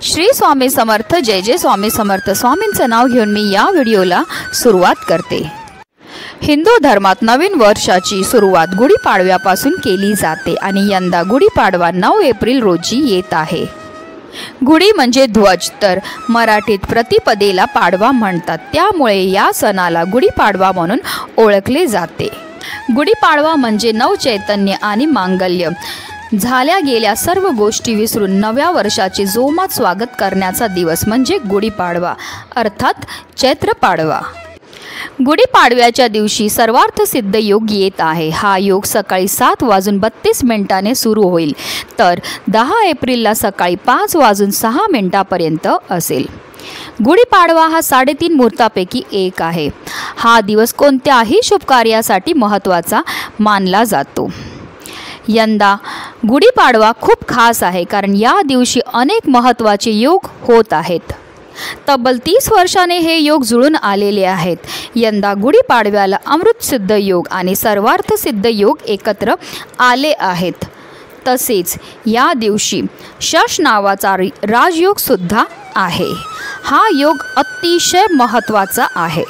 श्री स्वामी समर्थ। जय जय स्वामी समर्थ। स्वामींचं नाव घेऊन मी या व्हिडिओला सुरुवात करते। हिंदू धर्मात नवीन वर्षाची सुरुवात गुढीपाडव्यापासून केली जाते आणि यंदा गुढीपाडवा 9 एप्रिल रोजी येत आहे। गुढी म्हणजे ध्वज, तर मराठीत प्रतिपदेला पाडवा म्हणतात, त्यामुळे या सणाला गुढीपाडवा म्हणून ओळखले जाते। गुढीपाडवा म्हणजे नवचैतन्य आणि मांगल्य, झाल्या गेल्या सर्व गोष्टी विसरून नव्या वर्षाचे जोमात स्वागत करण्याचा दिवस म्हणजे गुढीपाडवा, अर्थात चैत्र पाडवा। गुढीपाडव्याच्या दिवशी सर्वार्थ सिद्ध योग येत आहे। हा योग सकाळी 7:32 सुरू होईल, तर 10 एप्रिलला सकाळी 5:06 असेल। गुढीपाडवा हा 3.5 मुहूर्तापैकी एक आहे। हा दिवस कोणत्याही शुभ कार्यासाठी महत्त्वाचा मानला जातो। यंदा गुढीपाडवा खूप खास आहे, कारण या दिवशी अनेक महत्त्वाचे योग होत आहेत। तब्बल 30 वर्षांनी हे योग जुळून आलेले आहेत। यंदा गुढीपाडव्याला अमृत सिद्ध योग आणि सर्वार्थ सिद्ध योग एकत्र आले आहेत। तसेच या दिवशी शश नावाचा राजयोग सुद्धा आहे। हा योग अतिशय महत्त्वाचा आहे।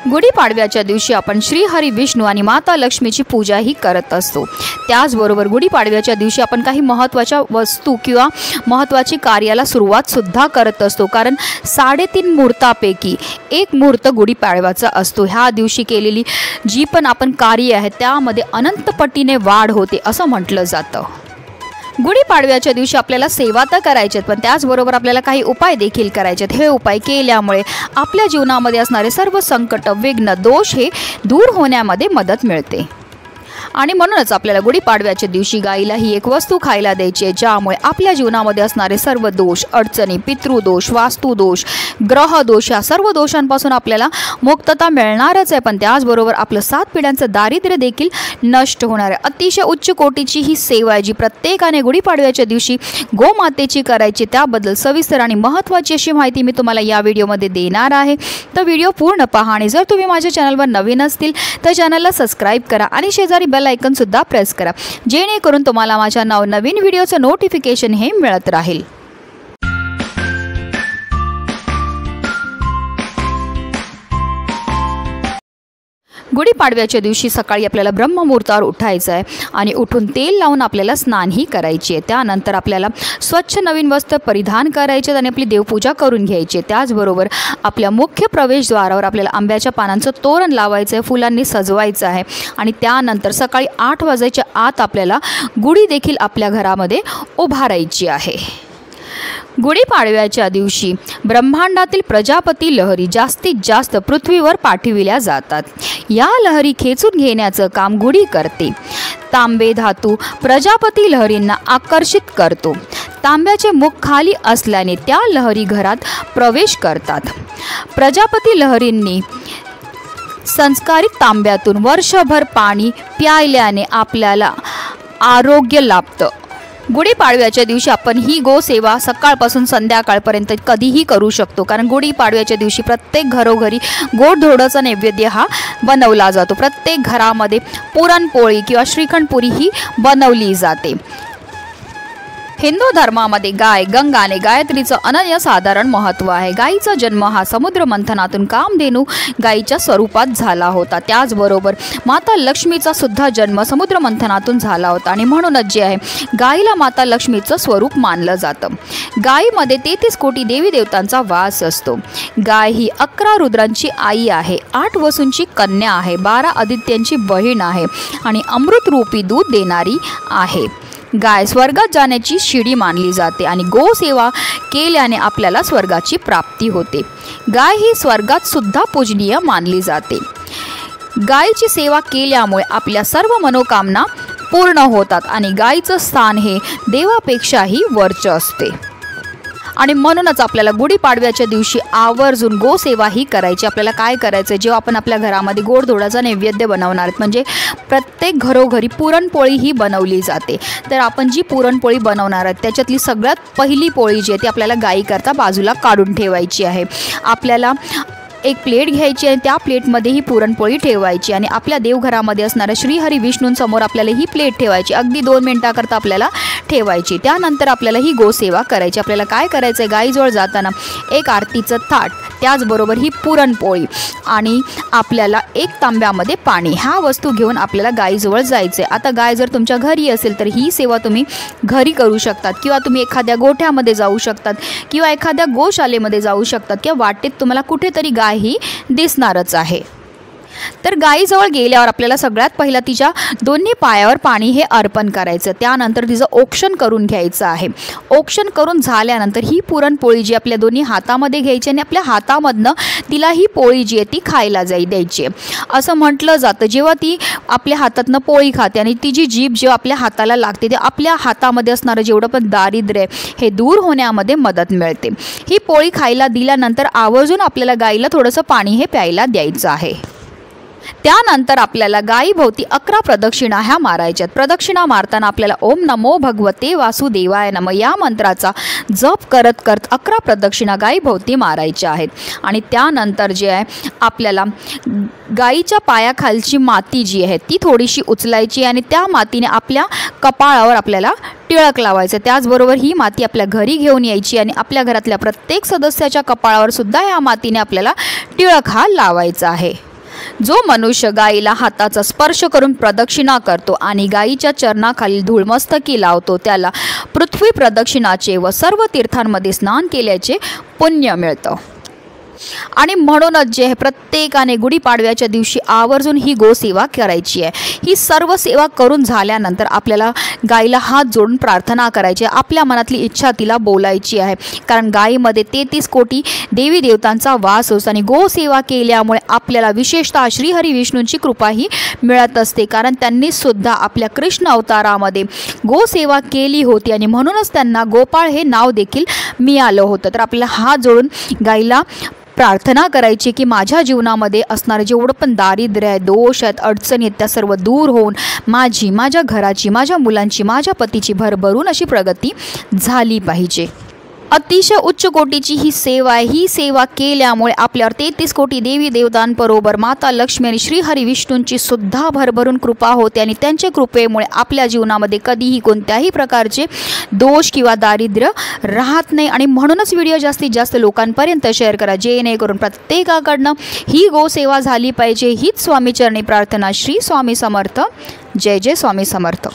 गुढीपाडव्याच्या दिवशी आपण श्री हरी विष्णू आणि माता लक्ष्मीची पूजाही करत असतो। त्याचबरोबर गुढीपाडव्याच्या दिवशी आपण काही महत्त्वाच्या वस्तू किंवा महत्त्वाची कार्याला सुरुवात सुद्धा करत असतो, कारण 3.5 मुहूर्तापैकी एक मुहूर्त गुढीपाडव्याचा असतो। ह्या दिवशी केलेली जी पण आपण कार्य आहे त्यामध्ये अनंत पटीने वाढ होते असं म्हटलं जातं। गुढीपाडव्याच्या दिवशी आपल्याला सेवा तर करायच्यात, पण त्याचबरोबर आपल्याला काही उपाय देखील करायचेत। हे उपाय केल्यामुळे आपल्या जीवनामध्ये असणारे सर्व संकट, विघ्न, दोष हे दूर होण्यामध्ये मदत मिळते। आणि म्हणूनच आपल्याला गुढीपाडव्याच्या दिवशी गाईला ही एक वस्तू खायला द्यायची आहे, ज्यामुळे आपल्या जीवनामध्ये असणारे सर्व दोष, अडचणी, पितृदोष, वास्तुदोष, ग्रहदोष या सर्व दोषांपासून आपल्याला मुक्तता मिळणारच आहे, पण त्याचबरोबर आपलं 7 पिढ्यांचं दारिद्र्य देखील नष्ट होणार आहे। अतिशय उच्च कोटीची ही सेवा आहे, जी प्रत्येकाने गुढीपाडव्याच्या दिवशी गोमातेची करायची। त्याबद्दल सविस्तर आणि महत्त्वाची अशी माहिती मी तुम्हाला या व्हिडिओमध्ये देणार आहे, तर व्हिडिओ पूर्ण पहा। आणि जर तुम्ही माझ्या चॅनलवर नवीन असतील तर चॅनलला सबस्क्राईब करा आणि शेजारी बेल आयकॉन सुद्धा प्रेस करा, जेणेकरून तुम्हाला माझ्या नवीन व्हिडिओचं नोटिफिकेशन हे मिळत राहील। गुढीपाडव्याच्या दिवशी सकाळी आपल्याला ब्रह्ममुहूर्तावर उठायचं आहे आणि उठून तेल लावून आपल्याला स्नानही करायची आहे। त्यानंतर आपल्याला स्वच्छ नवीन वस्त्र परिधान करायचे आणि आपली देवपूजा करून घ्यायची। त्याचबरोबर आपल्या मुख्य प्रवेशद्वारावर आपल्याला आंब्याच्या पानांचं तोरण लावायचं आहे, फुलांनी सजवायचं आहे आणि त्यानंतर सकाळी 8 वाजायच्या आत आपल्याला गुढी देखील आपल्या घरामध्ये उभारायची आहे। गुढीपाडव्याच्या दिवशी ब्रह्मांडातील प्रजापती लहरी जास्तीत जास्त पृथ्वीवर पाठविल्या जातात। या लहरी खेचून घेण्याचं काम गुढी करते। तांबे धातू प्रजापती लहरींना आकर्षित करतो। तांब्याचे मुख खाली असल्याने त्या लहरी घरात प्रवेश करतात। प्रजापती लहरींनी संस्कारित तांब्यातून वर्षभर पाणी प्यायल्याने आपल्याला आरोग्य लाभतं। गुढीपाडव्याच्या दिवशी आपण ही गोसेवा सकाळपासून संध्याकाळपर्यंत कधीही करू शकतो, कारण गुढीपाडव्याच्या दिवशी प्रत्येक घरोघरी गोडधोडाचा नैवेद्य हा बनवला जातो। प्रत्येक घरामध्ये पुरणपोळी किंवा श्रीखंडपुरी ही बनवली जाते। हिंदू धर्मामध्ये गाय, गंगा आणि गायत्रीचं अनन्यसाधारण महत्त्व आहे। गायीचा जन्म हा समुद्र मंथनातून कामधेनू गायीच्या स्वरूपात झाला होता। त्याचबरोबर माता लक्ष्मीचा सुद्धा जन्म समुद्र मंथनातून झाला होता आणि म्हणूनच जे आहे गायीला माता लक्ष्मीचं स्वरूप मानलं जातं। गायीमध्ये 33 कोटी देवी देवतांचा वास असतो। गाय ही 11 रुद्रांची आई आहे, 8 वसूंची कन्या आहे, 12 आदित्यांची बहीण आहे आणि अमृतरूपी दूध देणारी आहे। गाय स्वर्गात जाण्याची शिडी मानली जाते आणि गोसेवा केल्याने आपल्याला स्वर्गाची प्राप्ती होते। गाय ही स्वर्गात सुद्धा पूजनीय मानली जाते। गायीची सेवा केल्यामुळे आपल्या सर्व मनोकामना पूर्ण होतात आणि गायीचं स्थान हे देवापेक्षाही वरचं असते। आणि म्हणूनच आपल्याला गुढीपाडव्याच्या दिवशी आवर्जून गोसेवा ही करायची। आपल्याला काय करायचं, जेव्हा आपण आपल्या घरामध्ये गोडधोडाचा नैवेद्य बनवणार आहेत, म्हणजे प्रत्येक घरोघरी पुरणपोळी ही बनवली जाते, तर आपण जी पुरणपोळी बनवणार आहोत त्याच्यातली सगळ्यात पहिली पोळी जी आहे ती आपल्याला गायीकरता बाजूला काढून ठेवायची आहे। आपल्याला एक प्लेट घ्यायची आणि त्या प्लेटमध्ये ही पुरणपोळी ठेवायची आणि आपल्या देवघरामध्ये असणाऱ्या श्रीहरी विष्णूंसमोर आपल्याला ही प्लेट ठेवायची, अगदी 2 मिनिटाकरता आपल्याला ठेवायची। त्यानंतर आपल्याला ही गोसेवा करायची। आपल्याला काय करायचं आहे, गाईजवळ जाताना एक आरतीचं ताट, त्याचबरोबर ही पुरणपोळी आणि आपल्याला एक तांब्यामध्ये पाणी, ह्या वस्तू घेऊन आपल्याला गाईजवळ जायचं आहे। आता गाय जर तुमच्या घरी असेल तर ही सेवा तुम्ही घरी करू शकतात किंवा तुम्ही एखाद्या गोठ्यामध्ये जाऊ शकतात किंवा एखाद्या गोशालेमध्ये जाऊ शकतात किंवा वाटेत तुम्हाला कुठेतरी गाय ही दिसणारच आहे। तर गाईजवळ गेल्यावर आपल्याला सगळ्यात पहिला तिच्या दोन्ही पायावर पाणी हे अर्पण करायचं। त्यानंतर तिचं औक्षण करून घ्यायचं आहे। औक्षण करून झाल्यानंतर ही पुरणपोळी जी आपल्या दोन्ही हातामध्ये घ्यायची आणि आपल्या हातामधनं तिला ही पोळी जी आहे ती खायला द्यायची। असं म्हटलं जातं जेव्हा ती आपल्या हातातनं पोळी खाते आणि तिची जीभ जेव्हा आपल्या हाताला लागते ते आपल्या हातामध्ये असणारं जेवढं पण दारिद्र्य हे दूर होण्यामध्ये मदत मिळते। ही पोळी खायला दिल्यानंतर आवर्जून आपल्याला गाईला थोडंसं पाणी हे प्यायला द्यायचं आहे। त्यानंतर आपल्याला गायीभोवती 11 प्रदक्षिणा ह्या मारायच्यात। प्रदक्षिणा मारताना आपल्याला ओम नमो भगवते वासुदेवाय नमः या मंत्राचा जप करत करत 11 प्रदक्षिणा गायीभोवती मारायच्या आहेत। आणि त्यानंतर जे आहे आपल्याला गायीच्या पायाखालची माती जी आहे ती थोडीशी उचलायची आणि त्या मातीने आपल्या कपाळावर आपल्याला टिळक लावायचं। त्याचबरोबर ही माती आपल्या घरी घेऊन यायची आणि आपल्या घरातल्या प्रत्येक सदस्याच्या कपाळावर सुद्धा या मातीने आपल्याला टिळक हा लावायचा आहे। जो मनुष्य गायीला हाताचा स्पर्श करून प्रदक्षिणा करतो आणि गायीच्या चरणाखाली धूळमस्तकी लावतो त्याला पृथ्वी प्रदक्षिणाचे व सर्व तीर्थांमध्ये स्नान केल्याचे पुण्य मिळतं। आणि म्हणूनच जे प्रत्येकाने गुढीपाडव्याच्या दिवशी आवर्जून ही गोसेवा करायची आहे। ही सर्व सेवा करून झाल्यानंतर आपल्याला गायीला हात जोडून प्रार्थना करायची आहे, आपल्या मनातली इच्छा तिला बोलायची आहे। कारण गायीमध्ये 33 कोटी देवी देवतांचा वास असतो आणि गोसेवा केल्यामुळे आपल्याला विशेषतः श्रीहरी विष्णूंची कृपा ही मिळत असते। कारण त्यांनी सुद्धा आपल्या कृष्ण अवतारामध्ये गोसेवा केली होती आणि म्हणूनच त्यांना गोपाळ हे नाव देखील मिळालं होतं। तर आपल्याला हात जोडून गायीला प्रार्थना करायची की माझ्या जीवनामध्ये असणारे जेवढं पण दारिद्र्य आहे, दोष आहेत, अडचणी आहेत त्या सर्व दूर होऊन माझी, माझ्या घराची, माझ्या मुलांची, माझ्या पतीची भरभरून अशी प्रगती झाली पाहिजे। अतिशय उच्च कोटीची ही सेवा आहे। ही सेवा केल्यामुळे आपल्यावर 33 कोटी देवी देवतांबरोबर माता लक्ष्मी आणि श्रीहरी विष्णूंची सुद्धा भरभरून कृपा होते आणि त्यांच्या कृपेमुळे आपल्या जीवनामध्ये कधीही कोणत्याही प्रकारचे दोष किंवा दारिद्र्य राहत नाही। आणि म्हणूनच व्हिडिओ जास्तीत जास्त लोकांपर्यंत शेअर करा जेणेकरून प्रत्येकाकडनं ही गोसेवा झाली पाहिजे। हीच स्वामीचरणी प्रार्थना। श्री स्वामी समर्थ। जय जय स्वामी समर्थ।